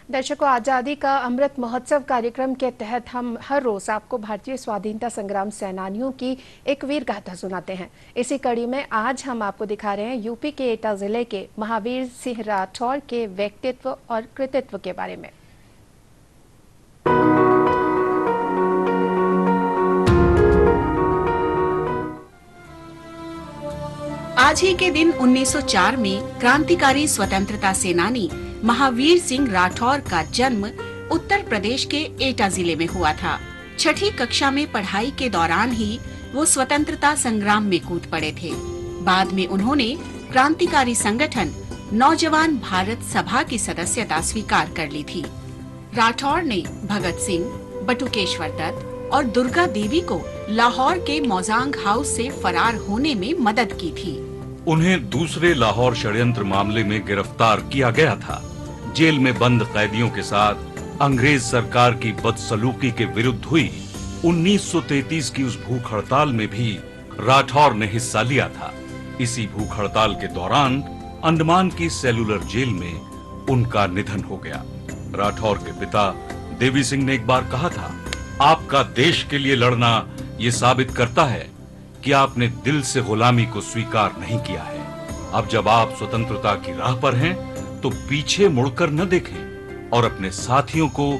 दर्शकों, आजादी का अमृत महोत्सव कार्यक्रम के तहत हम हर रोज आपको भारतीय स्वाधीनता संग्राम सेनानियों की एक वीर गाथा सुनाते हैं। इसी कड़ी में आज हम आपको दिखा रहे हैं यूपी के एटा जिले के महावीर सिंह राठौर के व्यक्तित्व और कृतित्व के बारे में। आज ही के दिन 1904 में क्रांतिकारी स्वतंत्रता सेनानी महावीर सिंह राठौर का जन्म उत्तर प्रदेश के एटा जिले में हुआ था। छठी कक्षा में पढ़ाई के दौरान ही वो स्वतंत्रता संग्राम में कूद पड़े थे। बाद में उन्होंने क्रांतिकारी संगठन नौजवान भारत सभा की सदस्यता स्वीकार कर ली थी। राठौर ने भगत सिंह, बटुकेश्वर दत्त और दुर्गा देवी को लाहौर के मौजांग हाउस से फरार होने में मदद की थी। उन्हें दूसरे लाहौर षड्यंत्र मामले में गिरफ्तार किया गया था। जेल में बंद कैदियों के साथ अंग्रेज सरकार की बदसलूकी के विरुद्ध हुई 1933 की उस भूख हड़ताल में भी राठौर ने हिस्सा लिया था। इसी भूख हड़ताल के दौरान अंडमान की सेलुलर जेल में उनका निधन हो गया। राठौर के पिता देवी सिंह ने एक बार कहा था, आपका देश के लिए लड़ना ये साबित करता है कि आपने दिल से गुलामी को स्वीकार नहीं किया है। अब जब आप स्वतंत्रता की राह पर हैं, तो पीछे मुड़कर न देखें और अपने साथियों को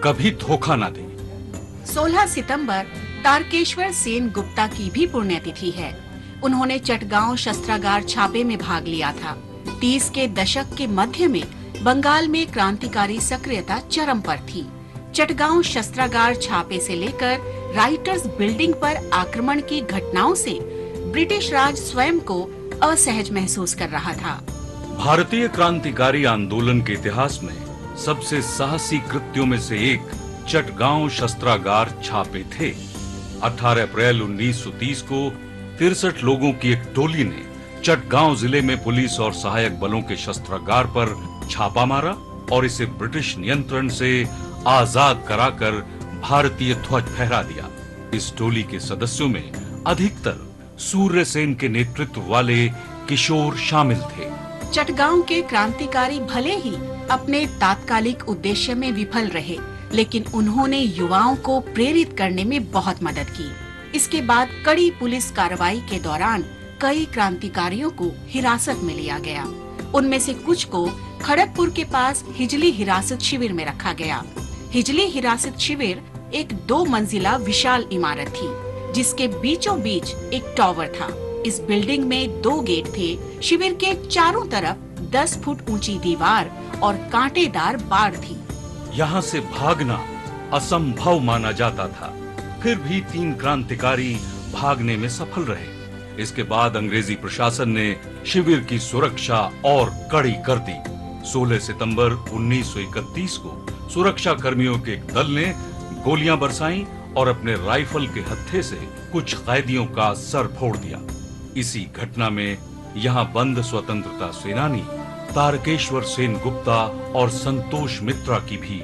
कभी धोखा न दें। 16 सितंबर तारकेश्वर सेन गुप्ता की भी पुण्यतिथि है। उन्होंने चटगांव शस्त्रागार छापे में भाग लिया था। 30 के दशक के मध्य में बंगाल में क्रांतिकारी सक्रियता चरम पर थी। चटगांव शस्त्रागार छापे से लेकर राइटर्स बिल्डिंग पर आक्रमण की घटनाओं से ब्रिटिश राज स्वयं को असहज महसूस कर रहा था। भारतीय क्रांतिकारी आंदोलन के इतिहास में सबसे साहसी कृत्यों में से एक चटगांव शस्त्रागार छापे थे। 18 अप्रैल 1930 को 63 लोगों की एक टोली ने चटगांव जिले में पुलिस और सहायक बलों के शस्त्रागार पर छापा मारा और इसे ब्रिटिश नियंत्रण से आजाद कराकर भारतीय ध्वज फहरा दिया। इस टोली के सदस्यों में अधिकतर सूर्य सेन के नेतृत्व वाले किशोर शामिल थे। चटगांव के क्रांतिकारी भले ही अपने तात्कालिक उद्देश्य में विफल रहे, लेकिन उन्होंने युवाओं को प्रेरित करने में बहुत मदद की। इसके बाद कड़ी पुलिस कार्रवाई के दौरान कई क्रांतिकारियों को हिरासत में लिया गया। उनमें से कुछ को खड़गपुर के पास हिजली हिरासत शिविर में रखा गया। हिजली हिरासत शिविर एक 2 मंजिला विशाल इमारत थी, जिसके बीचों बीच एक टावर था। इस बिल्डिंग में 2 गेट थे। शिविर के चारों तरफ 10 फुट ऊंची दीवार और कांटेदार बाड़ थी। यहाँ से भागना असंभव माना जाता था, फिर भी 3 क्रांतिकारी भागने में सफल रहे। इसके बाद अंग्रेजी प्रशासन ने शिविर की सुरक्षा और कड़ी कर दी। 16 सितंबर 1931 को सुरक्षा कर्मियों के एक दल ने गोलियां बरसाईं और अपने राइफल के हत्थे से कुछ कैदियों का सर फोड़ दिया। इसी घटना में यहाँ बंद स्वतंत्रता सेनानी तारकेश्वर सेन गुप्ता और संतोष मित्रा की भी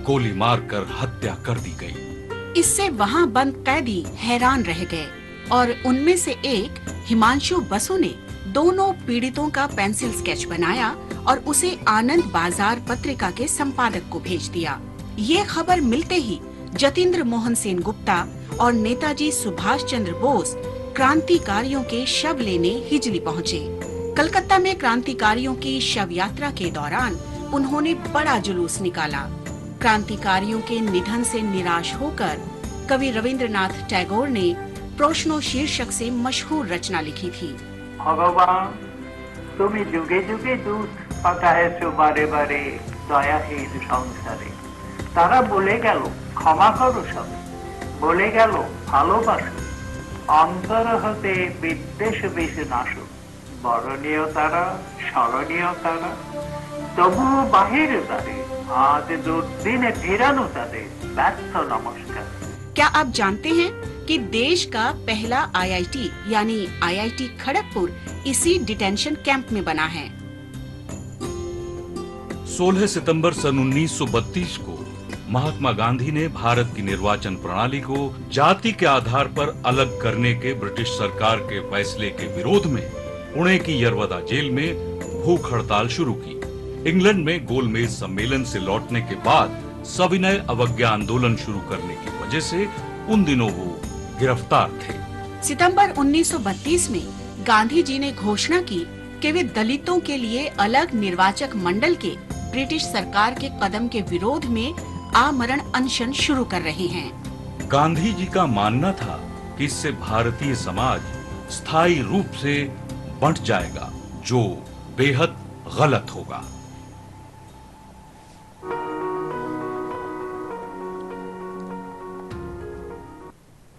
गोली मारकर हत्या कर दी गई। इससे वहाँ बंद कैदी हैरान रह गए और उनमें से एक हिमांशु बसु ने दोनों पीड़ितों का पेंसिल स्केच बनाया और उसे आनंद बाजार पत्रिका के संपादक को भेज दिया। ये खबर मिलते ही जतिंद्र मोहन सेन गुप्ता और नेताजी सुभाष चंद्र बोस क्रांतिकारियों के शव लेने हिजली पहुँचे। कलकत्ता में क्रांतिकारियों की शव यात्रा के दौरान उन्होंने बड़ा जुलूस निकाला। क्रांतिकारियों के निधन से निराश होकर कवि रविंद्रनाथ टैगोर ने प्रश्नो शीर्षक से मशहूर रचना लिखी थी। भगवान तुम्हें जुगे जुगे दूत পাঠাইছো বারে বারে দয়াহীন সংসারে। তারা বলে গেল ক্ষমা করো সবে, বলে গেল ভালোবাসো, অন্তর হতে বিদ্বেষ বিষ নাশো। বরণীয় তারা স্মরণীয় তারা, তবুও বাহির দ্বারে আজ দুর্দিনে ফেরানো তাদের ব্যর্থ নমস্কার। क्या आप जानते हैं कि देश का पहला आईआईटी यानी आईआईटी खड़गपुर इसी डिटेंशन कैंप में बना है। 16 सितंबर सन 1932 को महात्मा गांधी ने भारत की निर्वाचन प्रणाली को जाति के आधार पर अलग करने के ब्रिटिश सरकार के फैसले के विरोध में पुणे की यरवदा जेल में भूख हड़ताल शुरू की। इंग्लैंड में गोलमेज सम्मेलन से लौटने के बाद सविनय अवज्ञा आंदोलन शुरू करने की वजह से उन दिनों वो गिरफ्तार थे। सितंबर 1932 में गांधी जी ने घोषणा की कि वे दलितों के लिए अलग निर्वाचक मंडल के ब्रिटिश सरकार के कदम के विरोध में आमरण अनशन शुरू कर रहे हैं। गांधी जी का मानना था कि इससे भारतीय समाज स्थायी रूप से बंट जाएगा, जो बेहद गलत होगा।